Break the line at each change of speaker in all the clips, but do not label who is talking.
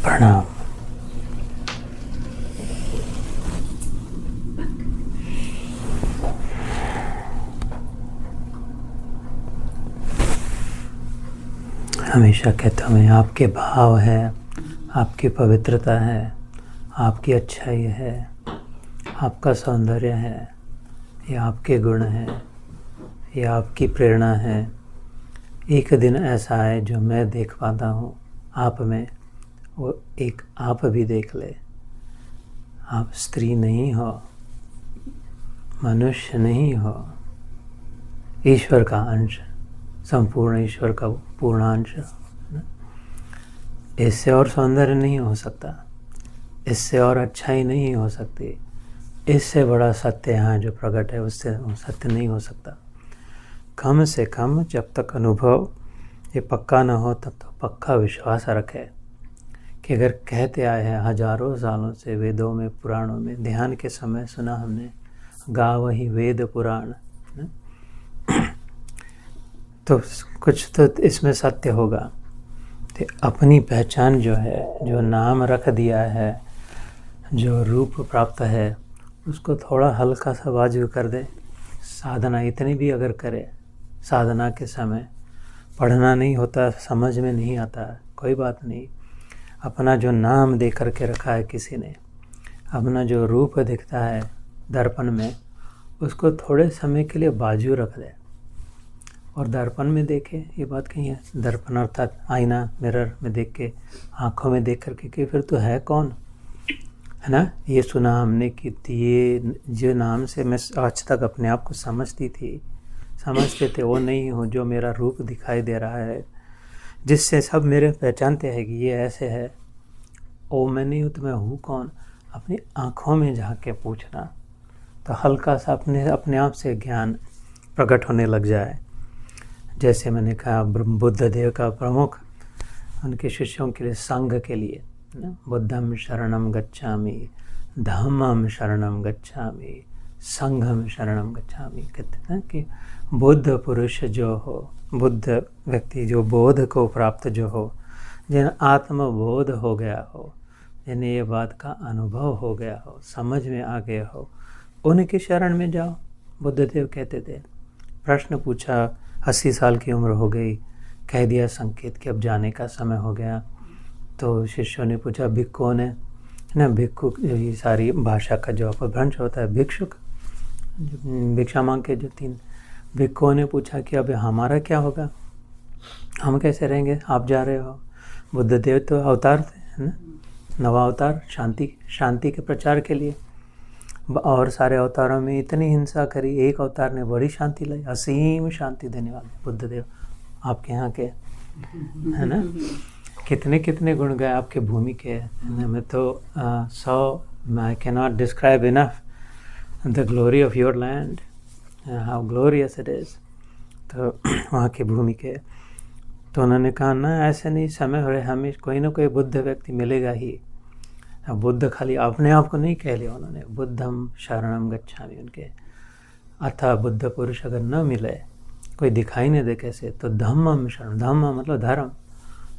प्रणाम। हमेशा कहता हूँ आपके भाव है, आपकी पवित्रता है, आपकी अच्छाई है, आपका सौंदर्य है, ये आपके गुण हैं, ये आपकी प्रेरणा है। एक दिन ऐसा है जो मैं देख पाता हूँ आप में, वो एक आप भी देख ले। आप स्त्री नहीं हो, मनुष्य नहीं हो, ईश्वर का अंश, संपूर्ण ईश्वर का पूर्णांश। इससे और सौंदर्य नहीं हो सकता, इससे और अच्छाई नहीं हो सकती, इससे बड़ा सत्य यहाँ जो प्रकट है उससे सत्य नहीं हो सकता। कम से कम जब तक अनुभव ये पक्का ना हो तब तो पक्का विश्वास रखे कि अगर कहते आए हैं हजारों सालों से वेदों में, पुराणों में, ध्यान के समय सुना हमने, गा वही वेद पुराण, तो कुछ तो इसमें सत्य होगा। तो अपनी पहचान जो है, जो नाम रख दिया है, जो रूप प्राप्त है, उसको थोड़ा हल्का सा वाजिब कर दे। साधना इतनी भी अगर करे, साधना के समय पढ़ना नहीं होता, समझ में नहीं आता, कोई बात नहीं। अपना जो नाम दे करके रखा है किसी ने, अपना जो रूप दिखता है दर्पण में, उसको थोड़े समय के लिए बाजू रख दे और दर्पण में देखे। ये बात कही है, दर्पण अर्थात आईना, मिरर में देख के, आँखों में देख करके कि फिर तो है कौन, है ना। ये सुना हमने कि ये जो नाम से मैं आज तक अपने आप को समझते थे, वो नहीं हूँ। जो मेरा रूप दिखाई दे रहा है, जिससे सब मेरे पहचानते हैं कि ये ऐसे है, ओ मैं नहीं हूँ तो मैं हूँ कौन। अपनी आँखों में झाँक के पूछना, तो हल्का सा अपने आप से ज्ञान प्रकट होने लग जाए। जैसे मैंने कहा, बुद्ध देव का प्रमुख उनके शिष्यों के लिए, संघ के लिए, बुद्धम शरणम गच्छामि, धम्मम शरणम गच्छामि, संघम शरणम गच्छामि। कहते हैं कि बुद्ध पुरुष जो हो, बुद्ध व्यक्ति जो बोध को प्राप्त जो हो, जिन्हें आत्मबोध हो गया हो, जिन्हें ये बात का अनुभव हो गया हो, समझ में आ गया हो, उनकी शरण में जाओ। बुद्धदेव कहते थे। प्रश्न पूछा, 80 साल की उम्र हो गई, कह दिया संकेत कि अब जाने का समय हो गया। तो शिष्यों ने पूछा भिक्खु कौन है ना। भिक्खु ये सारी भाषा का जो अपभ्रंश होता है, भिक्षुक, भिक्षा मांग के जो 3 भिक्खुओं ने पूछा कि अब हमारा क्या होगा, हम कैसे रहेंगे, आप जा रहे हो। बुद्धदेव तो अवतार थे, है ना, नवा अवतार, शांति के प्रचार के लिए। और सारे अवतारों में इतनी हिंसा करी, एक अवतार ने बड़ी शांति लाई, असीम शांति देने वाले बुद्धदेव आपके यहाँ के, है ना। कितने कितने गुण गए आपके भूमि के, मैं तो 100 आई can not describe enough the glory of your land, how glorious it is. तो वहाँ की भूमि के, तो उन्होंने कहा ना ऐसे नहीं, समय हो रहे, हमें कोई ना कोई बुद्ध व्यक्ति मिलेगा ही। बुद्ध खाली अपने आप को नहीं कह लिया उन्होंने, बुद्धम शरणम गच्छामि उनके। अतः बुद्ध पुरुष अगर न मिले, कोई दिखाई नहीं दे कैसे, तो धम्मम शरण, धम्म मतलब धर्म,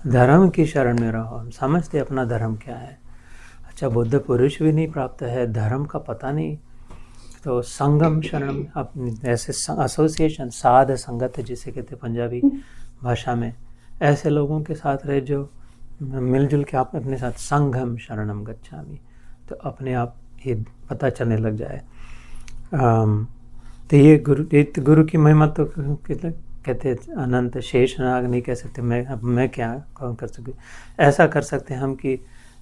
धर्म की शरण में रहो। हम समझते अपना धर्म क्या है। अच्छा, बुद्ध पुरुष भी नहीं प्राप्त है, धर्म का पता नहीं, तो संगम शरण, अपनी ऐसे एसोसिएशन, साध संगत जिसे कहते पंजाबी भाषा में, ऐसे लोगों के साथ रहे जो मिलजुल के आप अपने साथ, संघम शरणम गच्छामि, तो अपने आप ये पता चलने लग जाए। तो ये गुरु की महिमा तो कहते अनंत शेष नाग नहीं कह सकते। मैं क्या कौन कर सकते, ऐसा कर सकते हैं हम कि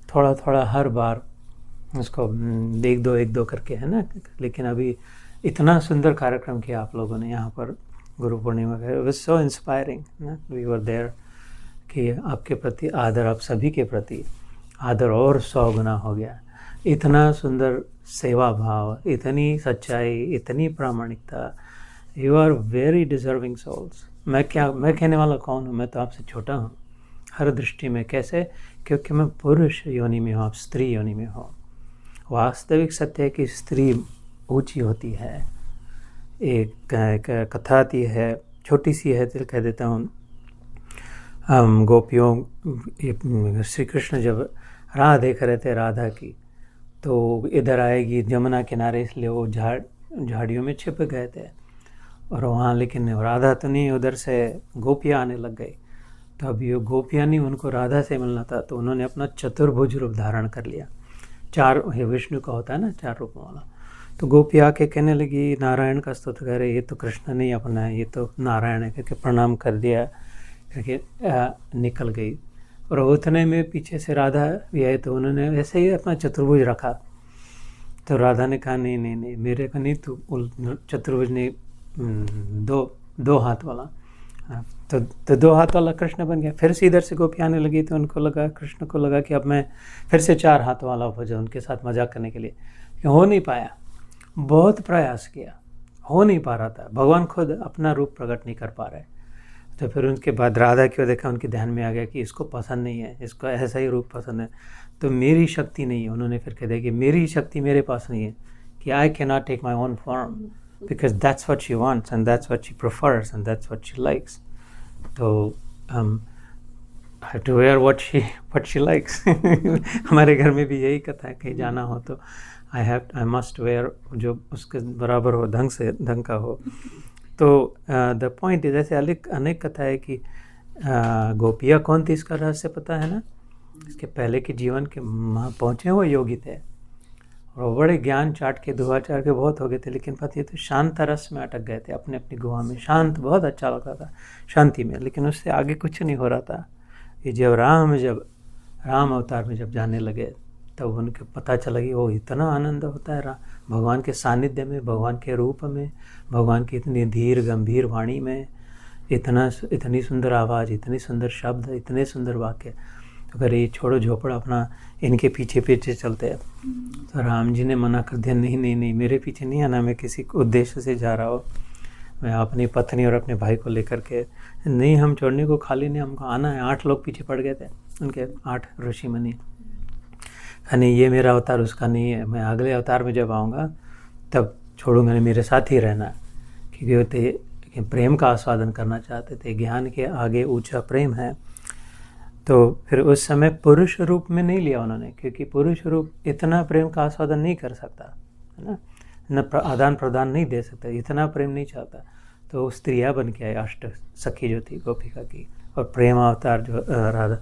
थोड़ा थोड़ा हर बार उसको एक दो करके, है ना। लेकिन अभी इतना सुंदर कार्यक्रम किया आप लोगों ने यहाँ पर गुरु पूर्णिमा का, इट वाज सो इंस्पायरिंग ना, वी वर देयर। कि आपके प्रति आदर, आप सभी के प्रति आदर और 100 गुना हो गया। इतना सुंदर सेवा भाव, इतनी सच्चाई, इतनी प्रामाणिकता, you are very deserving souls. मैं कहने वाला कौन हूँ, मैं तो आपसे छोटा हूँ हर दृष्टि में। कैसे? क्योंकि मैं पुरुष योनि में हूँ, आप स्त्री योनि में हो। वास्तविक सत्य है कि स्त्री ऊंची होती है। एक कथा आती है, छोटी सी है, तो कह देता हूँ। गोपियों, श्री कृष्ण जब राह देख रहे थे राधा की, तो इधर आएगी जमुना किनारे, इसलिए वो झाड़ियों में छिप गए थे। और वहाँ लेकिन राधा तो नहीं, उधर से गोपियाँ आने लग गई। तो अब ये गोपियाँ नहीं, उनको राधा से मिलना था, तो उन्होंने अपना चतुर्भुज रूप धारण कर लिया। चार विष्णु का होता है ना, 4 रूपों वाला। तो गोपियाँ आके कहने लगी, नारायण का स्तुति कह रहे, ये तो कृष्ण नहीं अपना है, ये तो नारायण है, करके प्रणाम कर दिया, करके निकल गई। और उतने में पीछे से राधा भी आई, तो उन्होंने ऐसे ही अपना चतुर्भुज रखा। तो राधा ने कहा, नहीं नहीं नहीं, मेरे को नहीं, तू चतुर्भुज नहीं, दो हाथ वाला। तो 2 हाथ वाला कृष्ण बन गया। फिर से इधर से गोपी आने लगी, तो उनको लगा, कृष्ण को लगा कि अब मैं फिर से 4 हाथ वाला हो जाऊँ उनके साथ मजाक करने के लिए। हो नहीं पाया, बहुत प्रयास किया, हो नहीं पा रहा था। भगवान खुद अपना रूप प्रकट नहीं कर पा रहे। तो फिर उनके बाद राधा को देखा, उनके ध्यान में आ गया कि इसको पसंद नहीं है, इसको ऐसा ही रूप पसंद है, तो मेरी शक्ति नहीं है। उन्होंने फिर कह दिया कि मेरी शक्ति मेरे पास नहीं है, कि I can not take my own form, because that's what she wants and that's what she prefers and that's what she likes. तो I have to wear what she likes. हमारे घर में भी यही कथा है, कहीं जाना हो तो I must wear जो उसके बराबर हो, ढंग का हो। तो द पॉइंट इज, ऐसे अनेक कथा है कि गोपिया कौन थी, इसका रहस्य पता है ना। इसके पहले के जीवन के पहुँचे हुए योगी थे, और बड़े ज्ञान चाट के दुआ चाट के बहुत हो गए थे, लेकिन पता तो शांत रस में अटक गए थे, अपने अपनी गुहा में। शांत बहुत अच्छा लगता था, शांति में, लेकिन उससे आगे कुछ नहीं हो रहा था। ये जब राम अवतार में जब जाने लगे, तब उनको पता चला कि वो इतना आनंद होता है भगवान के सानिध्य में, भगवान के रूप में, भगवान की इतनी धीर गंभीर वाणी में, इतनी सुंदर आवाज़, इतनी सुंदर शब्द, इतने सुंदर वाक्य। तो अगर ये छोड़ो झोपड़ा अपना इनके पीछे पीछे चलते हैं। तो राम जी ने मना कर दिया, नहीं नहीं नहीं, मेरे पीछे नहीं आना, मैं किसी उद्देश्य से जा रहा हूँ, मैं अपनी पत्नी और अपने भाई को लेकर के नहीं, हम छोड़ने को खाली नहीं, हमको आना है। 8 लोग पीछे पड़ गए थे, उनके 8 ऋषि मुनि। नहीं, ये मेरा अवतार उसका नहीं है, मैं अगले अवतार में जब आऊँगा तब छोड़ूंगा नहीं, मेरे साथ ही रहना। क्योंकि वो थे प्रेम का आस्वादन करना चाहते थे, ज्ञान के आगे ऊंचा प्रेम है। तो फिर उस समय पुरुष रूप में नहीं लिया उन्होंने, क्योंकि पुरुष रूप इतना प्रेम का आस्वादन नहीं कर सकता है ना, न आदान प्रदान नहीं दे सकता, इतना प्रेम नहीं चाहता। तो स्त्रियाँ बन के आए, 8 सखी जो थी गोपिका की, और प्रेम अवतार जो राधा।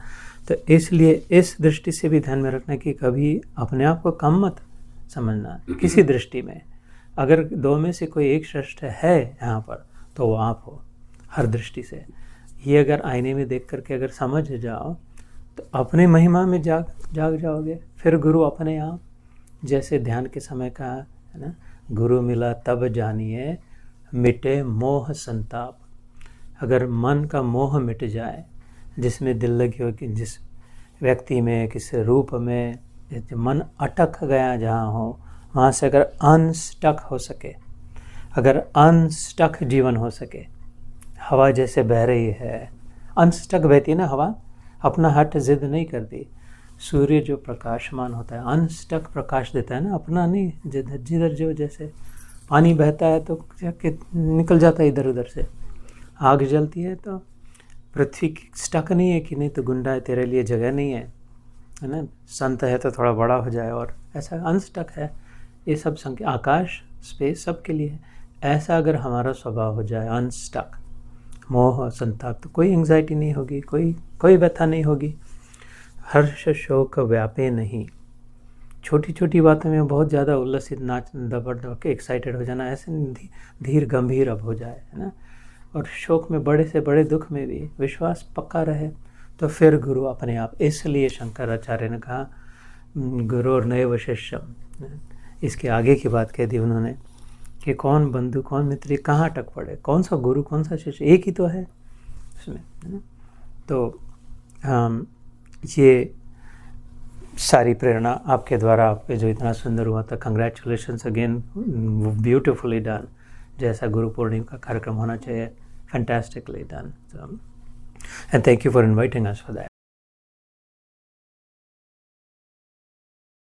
तो इसलिए इस दृष्टि से भी ध्यान में रखना कि कभी अपने आप को कम मत समझना किसी दृष्टि में। अगर 2 में से कोई एक श्रेष्ठ है यहाँ पर, तो वो आप हो हर दृष्टि से। ये अगर आईने में देख करके अगर समझ जाओ, तो अपने महिमा में जाग जाओगे। फिर गुरु अपने आप, जैसे ध्यान के समय का है ना, गुरु मिला तब जानिए मिटे मोह संताप। अगर मन का मोह मिट जाए, जिसमें दिल लगी हो, कि जिस व्यक्ति में, किस रूप में मन अटक गया जहाँ हो, वहाँ से अगर अनस्टक हो सके, अगर अनस्टक जीवन हो सके, हवा जैसे बह रही है, अनस्टक बहती है ना हवा, अपना हट जिद नहीं करती। सूर्य जो प्रकाशमान होता है, अनस्टक प्रकाश देता है ना, अपना नहीं, जिधर जो, जैसे पानी बहता है तो निकल जाता है इधर उधर से। आग जलती है तो पृथ्वी स्टक नहीं है कि नहीं तो गुंडा है, तेरे लिए जगह नहीं है ना। संत है तो थोड़ा बड़ा हो जाए, और ऐसा अनस्टक है। ये सब संख्या, आकाश, स्पेस सबके लिए है। ऐसा अगर हमारा स्वभाव हो जाए अनस्टक, मोह संताप, तो कोई एंग्जाइटी नहीं होगी, कोई व्यथा नहीं होगी। हर्ष शोक व्यापे नहीं। छोटी छोटी बातों में बहुत ज़्यादा उल्लसित, नाच दबड़ के एक्साइटेड हो जाना, ऐसे धीर गंभीर अब हो जाए, है ना। और शोक में, बड़े से बड़े दुख में भी विश्वास पक्का रहे, तो फिर गुरु अपने आप। इसलिए शंकराचार्य ने कहा गुरु और नैव शिष्यम। इसके आगे की बात कह दी उन्होंने कि कौन बंधु कौन मित्र, कहाँ अटक पड़े, कौन सा गुरु कौन सा शिष्य, एक ही तो है उसमें, है ना। तो ये सारी प्रेरणा आपके द्वारा, आपके जो इतना सुंदर हुआ था, कंग्रेचुलेशंस अगेन, ब्यूटिफुली डन। जैसा गुरु पूर्णिमा का कार्यक्रम होना चाहिए, fantastically done. And thank you for inviting us for that.